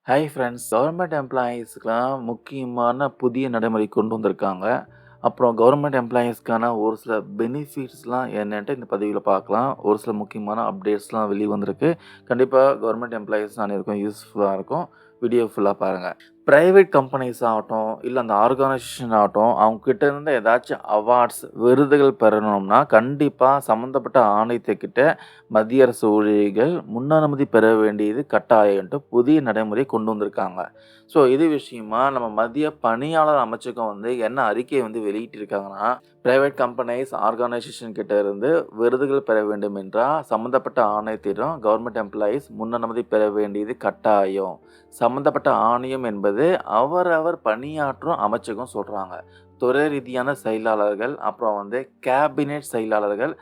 Hi friends. Government எம்ப்ளாயீஸ்க்குலாம் முக்கியமான புதிய நடைமுறை கொண்டு வந்திருக்காங்க. அப்புறம் கவர்மெண்ட் எம்ப்ளாயீஸ்க்கான ஒரு சில பெனிஃபிட்ஸ்லாம் என்னன்ட்டு இந்த பதிவில பார்க்கலாம். ஒரு சில முக்கியமான அப்டேட்ஸ்லாம் வெளிய வந்திருக்கு. கண்டிப்பா கவர்மெண்ட் எம்ப்ளாயீஸ் அனைவருக்கும் யூஸ்ஃபுல்லா இருக்கும். வீடியோ ஃபுல்லா பாருங்க. பிரைவேட் கம்பெனிஸ் ஆகட்டும், இல்ல அந்த ஆர்கனைசேஷன் ஆகட்டும், அவங்க கிட்ட இருந்து ஏதாச்சும் அவார்ட்ஸ், விருதுகள் பெறணும்னா, கண்டிப்பா சம்மந்தப்பட்ட ஆணையத்துக்கிட்ட மத்திய அரசு ஊழியர்கள் முன் அனுமதி பெற வேண்டியது கட்டாயம்ன்ட்டு புதிய நடைமுறை கொண்டு வந்திருக்காங்க. ஸோ இது விஷயமா நம்ம மத்திய பணியாளர் அமைச்சகம் வந்து என்ன அறிக்கையை வந்து வெளியிட்டிருக்காங்கன்னா, பிரைவேட் கம்பெனிஸ், ஆர்கனைசேஷன் கிட்ட இருந்து விருதுகள் பெற வேண்டும் என்றால், சம்மந்தப்பட்ட ஆணையத்திடம் கவர்மெண்ட் எம்ப்ளாயீஸ் முன் அனுமதி பெற வேண்டியது கட்டாயம். சம்மந்தப்பட்ட ஆணையம் என்பது அவரவர் பணியாற்றும் அமைச்சகம் சொல்றாங்க. துறை ரீதியான செயலாளர்கள், அப்புறம் வந்து கேபினெட் செயலாளர்கள்,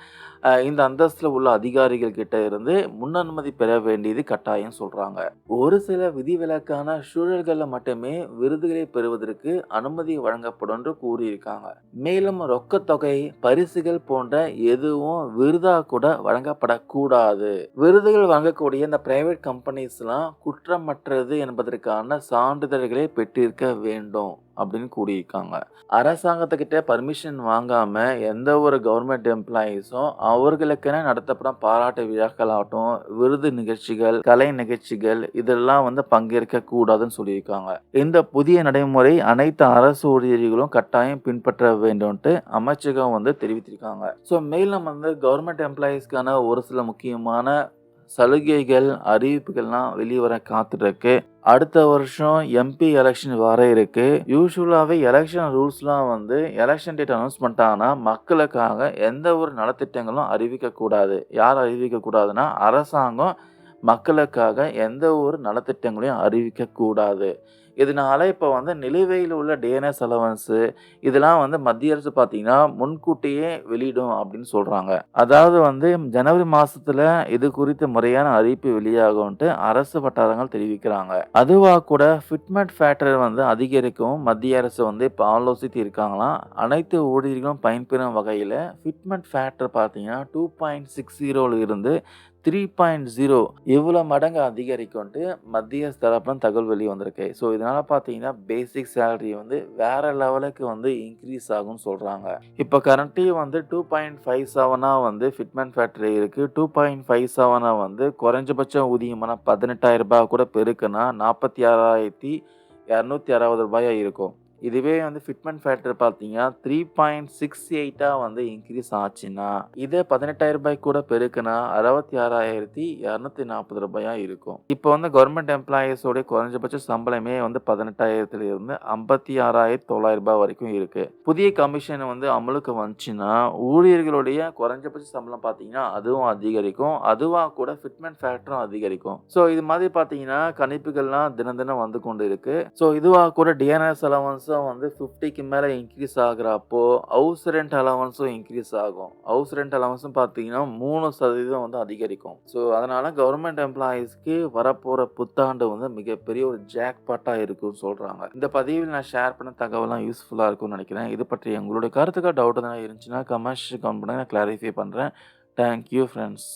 இந்த அந்தஸ்துல உள்ள அதிகாரிகள் கிட்ட இருந்து முன் அனுமதி பெற வேண்டியது கட்டாயம் சொல்றாங்க. ஒரு சில விதிவிலக்கான சூழல்கள்ல மட்டுமே விருதுகளை பெறுவதற்கு அனுமதி வழங்கப்படும் என்று கூறியிருக்காங்க. மேலும் ரொக்கத்தொகை, பரிசுகள் போன்ற எதுவும் விருதா கூட வழங்கப்படக்கூடாது. விருதுகள் வழங்கக்கூடிய இந்த பிரைவேட் கம்பெனிஸ்லாம் குற்றமற்றது என்பதற்கான சான்றிதழ்களை பெற்றிருக்க வேண்டும் அப்படின்னு கூறியிருக்காங்க. அரசாங்கத்துக்கிட்ட பர்மிஷன் வாங்காம எந்த ஒரு கவர்மெண்ட் எம்ப்ளாயீஸும் அவர்களுக்கென நடத்தப்படும் பாராட்டு விழாக்கள் ஆகட்டும், விருது நிகழ்ச்சிகள், கலை நிகழ்ச்சிகள் இதெல்லாம் வந்து பங்கேற்க கூடாதுன்னு சொல்லியிருக்காங்க. இந்த புதிய நடைமுறை அனைத்து அரசு ஊழியர்களும் கட்டாயம் பின்பற்ற வேண்டும்ட்டு அமைச்சகம் வந்து தெரிவித்திருக்காங்க. ஸோ மேலும் வந்து கவர்மெண்ட் எம்ப்ளாயீஸ்க்கான ஒரு சில முக்கியமான சலுகைகள், அறிவிப்புகள்லாம் வெளிவர காத்துட்டு இருக்கு. அடுத்த வருஷம் எம்பி எலெக்ஷன் வர இருக்கு. யூசுவலாவே எலெக்ஷன் ரூல்ஸ்லாம் வந்து எலெக்ஷன் டேட் அனௌன்ஸ் பண்ணிட்டாங்கன்னா, மக்களுக்காக எந்த ஒரு நலத்திட்டங்களும் அறிவிக்கக்கூடாது. யார் அறிவிக்கக்கூடாதுன்னா, அரசாங்கம் மக்களுக்காக எந்த ஒரு நலத்திட்டங்களையும் அறிவிக்கக்கூடாது. இதனால இப்ப வந்து நிலுவையில் உள்ள டிஎன்எஸ் அலவன்ஸு இதெல்லாம் வந்து மத்திய அரசு பார்த்தீங்கன்னா, முன்கூட்டியே வெளியிடும் அப்படின்னு சொல்றாங்க. அதாவது வந்து ஜனவரி மாசத்துல இது குறித்த முறையான அறிவிப்பு வெளியாகும்ன்ட்டு அரசு வட்டாரங்கள் தெரிவிக்கிறாங்க. அதுவா கூட ஃபிட்மெட் ஃபேக்டர் வந்து அதிகரிக்கவும் மத்திய அரசு வந்து இப்ப ஆலோசித்து இருக்காங்களாம். அனைத்து ஊழியர்களும் பயன்பெறும் வகையில ஃபிட்மெட் ஃபேக்டர் பார்த்தீங்கன்னா 2.60ல இருந்து 3.0 இவ்வளோ மடங்கு அதிகரிக்கும்ன்ட்டு மத்திய தரப்புல தகவல் வெளிய வந்திருக்கு. ஸோ இதனால பார்த்தீங்கன்னா, பேசிக் சேலரி வந்து வேற லெவலுக்கு வந்து இன்க்ரீஸ் ஆகும்னு சொல்றாங்க. இப்போ கரண்ட்லி வந்து 2.57 வந்து ஃபிட்மென்ட் ஃபேக்டரி இருக்கு. 2.57 வந்து குறைஞ்சபட்ச ஊதியமான ரூ. 18,000 கூட பெருக்குனா ரூ. 46,260 இருக்கும். இதுவே வந்து ஃபிட்மென்ட் ஃபேக்டர் பார்த்தீங்கன்னா 3.68 வந்து இன்க்ரீஸ் ஆச்சுன்னா, இதே ரூ. 18,000 கூட பெருக்குனா ரூ. 66,240 இருக்கும். இப்போ வந்து கவர்மெண்ட் எம்ப்ளாயீஸோட குறைஞ்சபட்ச சம்பளமே வந்து 18,000 இருந்து ரூ. 56,900 வரைக்கும் இருக்கு. புதிய கமிஷன் வந்து அமலுக்கு வந்துச்சுன்னா, ஊழியர்களுடைய குறைஞ்சபட்ச சம்பளம் பார்த்தீங்கன்னா, அதுவும் அதிகரிக்கும். அதுவா கூட ஃபிட்மென்ட் ஃபேக்டரும் அதிகரிக்கும். ஸோ இது மாதிரி பார்த்தீங்கன்னா, கணிப்புகள்லாம் தினம் தினம் வந்து கொண்டு இருக்கு. ஸோ இதுவா கூட டிஎன்எஸ் அலவன்ஸ் வந்து 50க்கு மேல இன்க்ரீஸ் ஆகுறப்போ, ஹவுஸ் ரெண்ட் அலவன்ஸும் இன்க்ரீஸ் ஆகும். ஹவுஸ் ரெண்ட் அலவன்ஸும் பார்த்தீங்கன்னா 3% வந்து அதிகரிக்கும். ஸோ அதனால கவர்மெண்ட் எம்ப்ளாயீஸ்க்கு வரப்போற புத்தாண்டு வந்து மிகப்பெரிய ஒரு ஜாக்பாட்டா இருக்குன்னு சொல்றாங்க. இந்த பதிவில் நான் ஷேர் பண்ண தகவல்லாம் யூஸ்ஃபுல்லா இருக்கும்னு நினைக்கிறேன். இது பற்றி உங்களுடைய கருத்துக்கள், டவுட் எதனா இருந்துச்சுன்னா கமெண்ட்ஸ் கமெண்ட் பண்ணுங்க. நான் கிளாரிஃபை பண்றேன். Thank you friends.